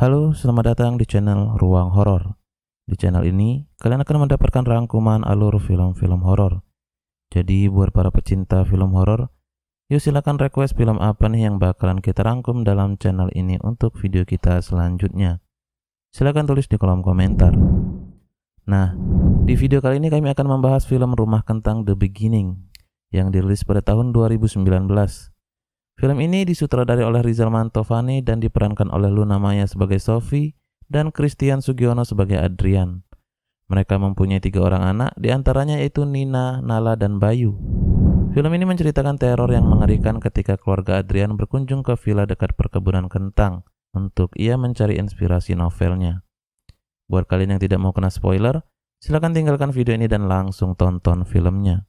Halo, selamat datang di channel Ruang Horor. Di channel ini, kalian akan mendapatkan rangkuman alur film-film horor. Jadi, buat para pecinta film horor, yuk silakan request film apa nih yang bakalan kita rangkum dalam channel ini untuk video kita selanjutnya. Silakan tulis di kolom komentar. Nah, di video kali ini kami akan membahas film Rumah Kentang The Beginning yang dirilis pada tahun 2019. Film ini disutradarai oleh Rizal Mantovani dan diperankan oleh Luna Maya sebagai Sophie dan Christian Sugiono sebagai Adrian. Mereka mempunyai 3 orang anak, diantaranya yaitu Nina, Nala, dan Bayu. Film ini menceritakan teror yang mengerikan ketika keluarga Adrian berkunjung ke villa dekat perkebunan kentang untuk ia mencari inspirasi novelnya. Buat kalian yang tidak mau kena spoiler, silakan tinggalkan video ini dan langsung tonton filmnya.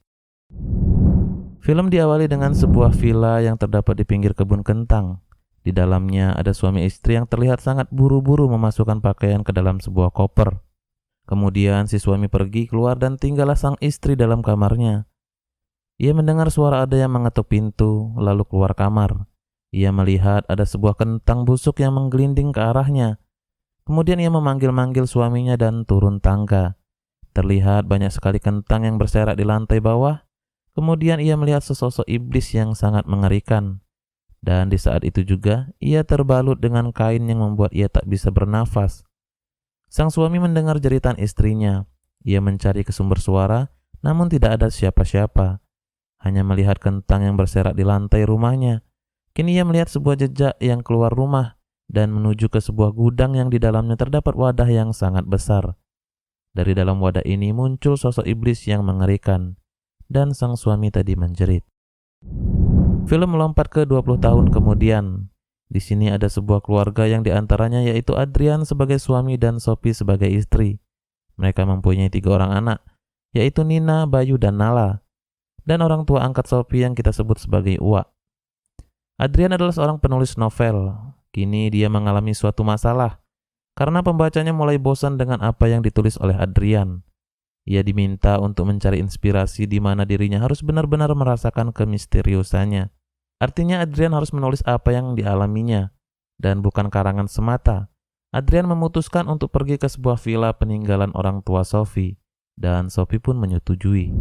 Film diawali dengan sebuah villa yang terdapat di pinggir kebun kentang. Di dalamnya ada suami istri yang terlihat sangat buru-buru memasukkan pakaian ke dalam sebuah koper. Kemudian si suami pergi keluar dan tinggallah sang istri dalam kamarnya. Ia mendengar suara ada yang mengetuk pintu, lalu keluar kamar. Ia melihat ada sebuah kentang busuk yang menggelinding ke arahnya. Kemudian ia memanggil-manggil suaminya dan turun tangga. Terlihat banyak sekali kentang yang berserak di lantai bawah. Kemudian ia melihat sesosok iblis yang sangat mengerikan. Dan di saat itu juga, ia terbalut dengan kain yang membuat ia tak bisa bernafas. Sang suami mendengar jeritan istrinya. Ia mencari ke sumber suara, namun tidak ada siapa-siapa. Hanya melihat kentang yang berserak di lantai rumahnya. Kini ia melihat sebuah jejak yang keluar rumah dan menuju ke sebuah gudang yang di dalamnya terdapat wadah yang sangat besar. Dari dalam wadah ini muncul sosok iblis yang mengerikan. Dan sang suami tadi menjerit. Film melompat ke 20 tahun kemudian. Di sini ada sebuah keluarga yang diantaranya yaitu Adrian sebagai suami dan Sophie sebagai istri. Mereka mempunyai 3 orang anak, yaitu Nina, Bayu, dan Nala. Dan orang tua angkat Sophie yang kita sebut sebagai Uwa. Adrian adalah seorang penulis novel. Kini dia mengalami suatu masalah, karena pembacanya mulai bosan dengan apa yang ditulis oleh Adrian. Ia diminta untuk mencari inspirasi di mana dirinya harus benar-benar merasakan kemisteriusannya. Artinya Adrian harus menulis apa yang dialaminya, dan bukan karangan semata. Adrian memutuskan untuk pergi ke sebuah villa peninggalan orang tua Sophie, dan Sophie pun menyetujui.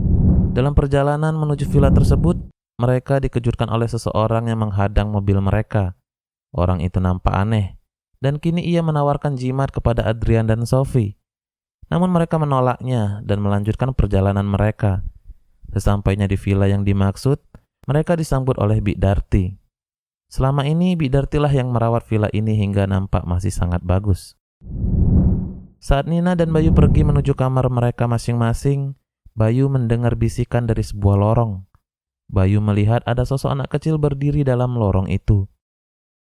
Dalam perjalanan menuju villa tersebut, mereka dikejutkan oleh seseorang yang menghadang mobil mereka. Orang itu nampak aneh, dan kini ia menawarkan jimat kepada Adrian dan Sophie. Namun mereka menolaknya dan melanjutkan perjalanan mereka. Sesampainya di villa yang dimaksud, mereka disambut oleh Bik Darti. Selama ini Bik Darti lah yang merawat villa ini hingga nampak masih sangat bagus. Saat Nina dan Bayu pergi menuju kamar mereka masing-masing, Bayu mendengar bisikan dari sebuah lorong. Bayu melihat ada sosok anak kecil berdiri dalam lorong itu.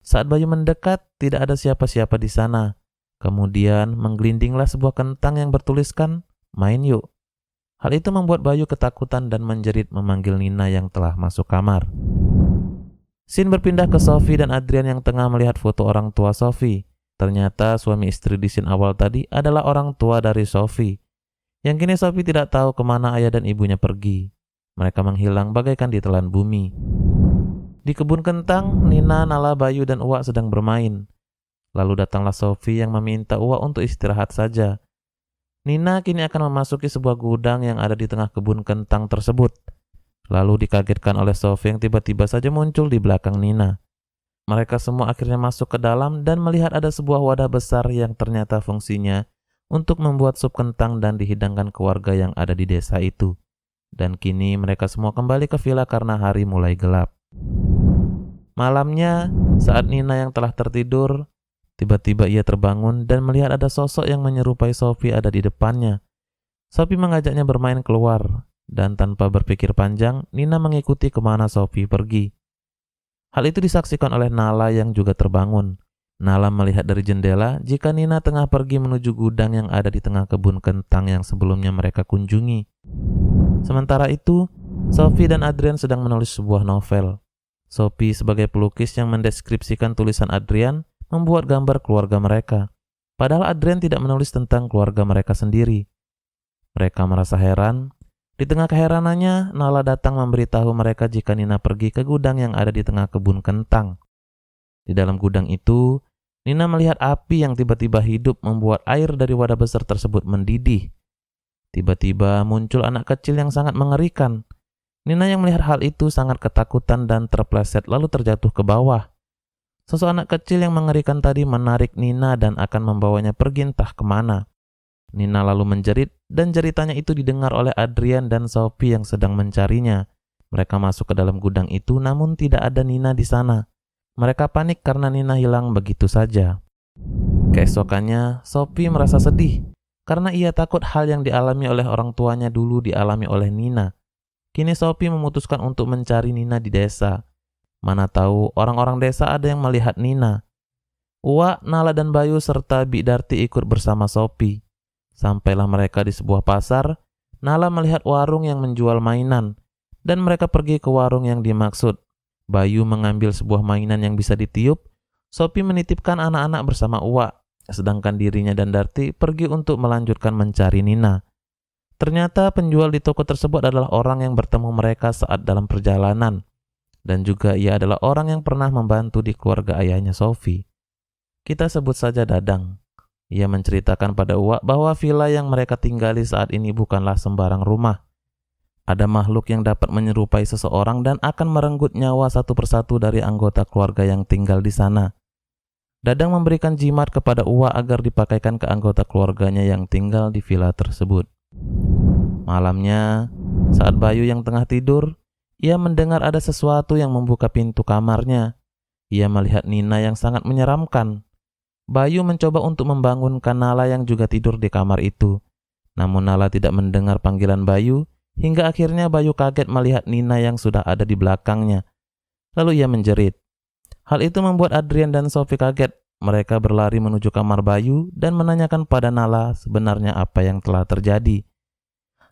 Saat Bayu mendekat, tidak ada siapa-siapa di sana. Kemudian menggelindinglah sebuah kentang yang bertuliskan, "Main yuk." Hal itu membuat Bayu ketakutan dan menjerit memanggil Nina yang telah masuk kamar. Scene berpindah ke Sophie dan Adrian yang tengah melihat foto orang tua Sophie. Ternyata suami istri di scene awal tadi adalah orang tua dari Sophie. Yang kini Sophie tidak tahu kemana ayah dan ibunya pergi. Mereka menghilang bagaikan ditelan bumi. Di kebun kentang, Nina, Nala, Bayu, dan Uwa sedang bermain. Lalu datanglah Sophie yang meminta Uwa untuk istirahat saja. Nina kini akan memasuki sebuah gudang yang ada di tengah kebun kentang tersebut. Lalu dikagetkan oleh Sophie yang tiba-tiba saja muncul di belakang Nina. Mereka semua akhirnya masuk ke dalam dan melihat ada sebuah wadah besar yang ternyata fungsinya untuk membuat sup kentang dan dihidangkan ke warga yang ada di desa itu. Dan kini mereka semua kembali ke villa karena hari mulai gelap. Malamnya, saat Nina yang telah tertidur, tiba-tiba ia terbangun dan melihat ada sosok yang menyerupai Sophie ada di depannya. Sophie mengajaknya bermain keluar, dan tanpa berpikir panjang, Nina mengikuti kemana Sophie pergi. Hal itu disaksikan oleh Nala yang juga terbangun. Nala melihat dari jendela jika Nina tengah pergi menuju gudang yang ada di tengah kebun kentang yang sebelumnya mereka kunjungi. Sementara itu, Sophie dan Adrian sedang menulis sebuah novel. Sophie sebagai pelukis yang mendeskripsikan tulisan Adrian membuat gambar keluarga mereka. Padahal Adrian tidak menulis tentang keluarga mereka sendiri. Mereka merasa heran. Di tengah keheranannya, Nala datang memberitahu mereka jika Nina pergi ke gudang yang ada di tengah kebun kentang. Di dalam gudang itu, Nina melihat api yang tiba-tiba hidup membuat air dari wadah besar tersebut mendidih. Tiba-tiba muncul anak kecil yang sangat mengerikan. Nina yang melihat hal itu sangat ketakutan dan terpleset lalu terjatuh ke bawah. Sosok anak kecil yang mengerikan tadi menarik Nina dan akan membawanya pergi entah kemana. Nina lalu menjerit dan jeritannya itu didengar oleh Adrian dan Sophie yang sedang mencarinya. Mereka masuk ke dalam gudang itu namun tidak ada Nina di sana. Mereka panik karena Nina hilang begitu saja. Keesokannya, Sophie merasa sedih karena ia takut hal yang dialami oleh orang tuanya dulu dialami oleh Nina. Kini Sophie memutuskan untuk mencari Nina di desa. Mana tahu orang-orang desa ada yang melihat Nina. Uwa, Nala dan Bayu serta Bik Darti ikut bersama Sophie. Sampailah mereka di sebuah pasar. Nala melihat warung yang menjual mainan dan mereka pergi ke warung yang dimaksud. Bayu mengambil sebuah mainan yang bisa ditiup. Sophie menitipkan anak-anak bersama Uwa, sedangkan dirinya dan Darti pergi untuk melanjutkan mencari Nina. Ternyata penjual di toko tersebut adalah orang yang bertemu mereka saat dalam perjalanan, dan juga ia adalah orang yang pernah membantu di keluarga ayahnya Sophie. Kita sebut saja Dadang. Ia menceritakan pada Uwa bahwa villa yang mereka tinggali saat ini bukanlah sembarang rumah. Ada makhluk yang dapat menyerupai seseorang dan akan merenggut nyawa satu persatu dari anggota keluarga yang tinggal di sana. Dadang memberikan jimat kepada Uwa agar dipakaikan ke anggota keluarganya yang tinggal di villa tersebut. Malamnya, saat Bayu yang tengah tidur, ia mendengar ada sesuatu yang membuka pintu kamarnya. Ia melihat Nina yang sangat menyeramkan. Bayu mencoba untuk membangunkan Nala yang juga tidur di kamar itu. Namun Nala tidak mendengar panggilan Bayu, hingga akhirnya Bayu kaget melihat Nina yang sudah ada di belakangnya. Lalu ia menjerit. Hal itu membuat Adrian dan Sophie kaget. Mereka berlari menuju kamar Bayu dan menanyakan pada Nala sebenarnya apa yang telah terjadi.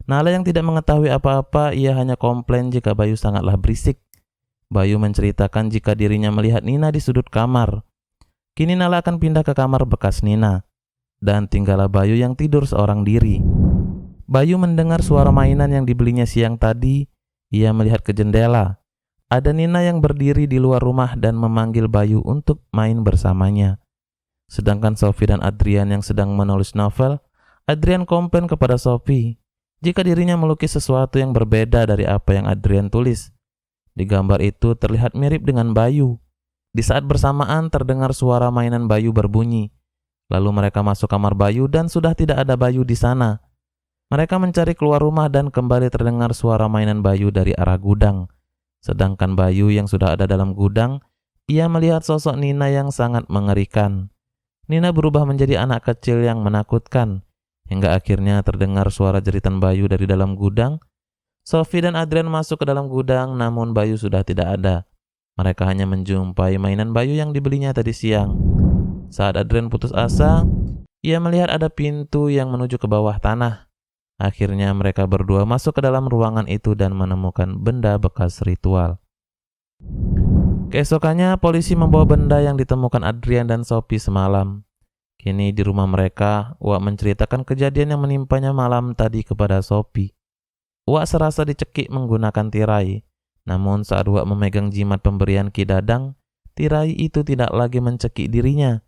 Nala yang tidak mengetahui apa-apa, ia hanya komplain jika Bayu sangatlah berisik. Bayu menceritakan jika dirinya melihat Nina di sudut kamar. Kini Nala akan pindah ke kamar bekas Nina. Dan tinggallah Bayu yang tidur seorang diri. Bayu mendengar suara mainan yang dibelinya siang tadi. Ia melihat ke jendela. Ada Nina yang berdiri di luar rumah dan memanggil Bayu untuk main bersamanya. Sedangkan Sophie dan Adrian yang sedang menulis novel, Adrian komplain kepada Sophie jika dirinya melukis sesuatu yang berbeda dari apa yang Adrian tulis. Di gambar itu terlihat mirip dengan Bayu. Di saat bersamaan terdengar suara mainan Bayu berbunyi. Lalu mereka masuk kamar Bayu dan sudah tidak ada Bayu di sana. Mereka mencari keluar rumah dan kembali terdengar suara mainan Bayu dari arah gudang. Sedangkan Bayu yang sudah ada dalam gudang, ia melihat sosok Nina yang sangat mengerikan. Nina berubah menjadi anak kecil yang menakutkan. Hingga akhirnya terdengar suara jeritan Bayu dari dalam gudang. Sophie dan Adrian masuk ke dalam gudang, namun Bayu sudah tidak ada. Mereka hanya menjumpai mainan Bayu yang dibelinya tadi siang. Saat Adrian putus asa, ia melihat ada pintu yang menuju ke bawah tanah. Akhirnya mereka berdua masuk ke dalam ruangan itu dan menemukan benda bekas ritual. Keesokannya polisi membawa benda yang ditemukan Adrian dan Sophie semalam. Kini di rumah mereka, Uwa menceritakan kejadian yang menimpanya malam tadi kepada Sophie. Uwa serasa dicekik menggunakan tirai. Namun saat Uwa memegang jimat pemberian Ki Dadang, tirai itu tidak lagi mencekik dirinya.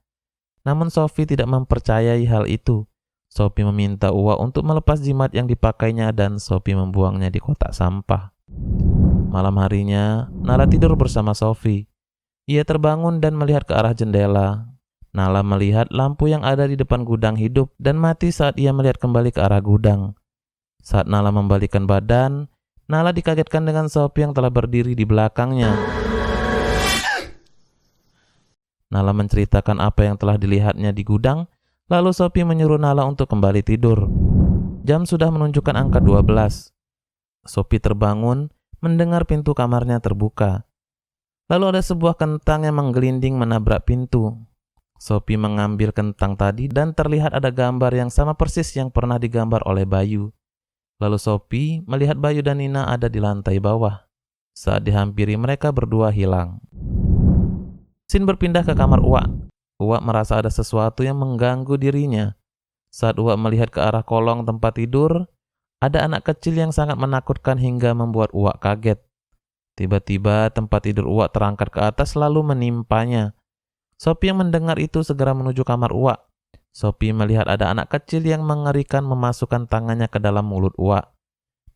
Namun Sophie tidak mempercayai hal itu. Sophie meminta Uwa untuk melepas jimat yang dipakainya dan Sophie membuangnya di kotak sampah. Malam harinya, Nala tidur bersama Sophie. Ia terbangun dan melihat ke arah jendela. Nala melihat lampu yang ada di depan gudang hidup dan mati saat ia melihat kembali ke arah gudang. Saat Nala membalikkan badan, Nala dikagetkan dengan Sophie yang telah berdiri di belakangnya. Nala menceritakan apa yang telah dilihatnya di gudang, lalu Sophie menyuruh Nala untuk kembali tidur. Jam sudah menunjukkan angka 12. Sophie terbangun, mendengar pintu kamarnya terbuka. Lalu ada sebuah kentang yang menggelinding menabrak pintu. Sophie mengambil kentang tadi dan terlihat ada gambar yang sama persis yang pernah digambar oleh Bayu. Lalu Sophie melihat Bayu dan Nina ada di lantai bawah. Saat dihampiri mereka berdua hilang. Scene berpindah ke kamar Uwa. Uwa merasa ada sesuatu yang mengganggu dirinya. Saat Uwa melihat ke arah kolong tempat tidur, ada anak kecil yang sangat menakutkan hingga membuat Uwa kaget. Tiba-tiba tempat tidur Uwa terangkat ke atas lalu menimpanya. Sophie yang mendengar itu segera menuju kamar Uwak. Sophie melihat ada anak kecil yang mengerikan memasukkan tangannya ke dalam mulut Uwak.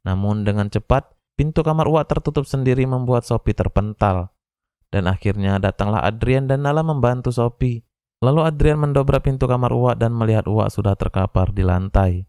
Namun dengan cepat, pintu kamar Uwak tertutup sendiri membuat Sophie terpental. Dan akhirnya datanglah Adrian dan Nala membantu Sophie. Lalu Adrian mendobrak pintu kamar Uwak dan melihat Uwak sudah terkapar di lantai.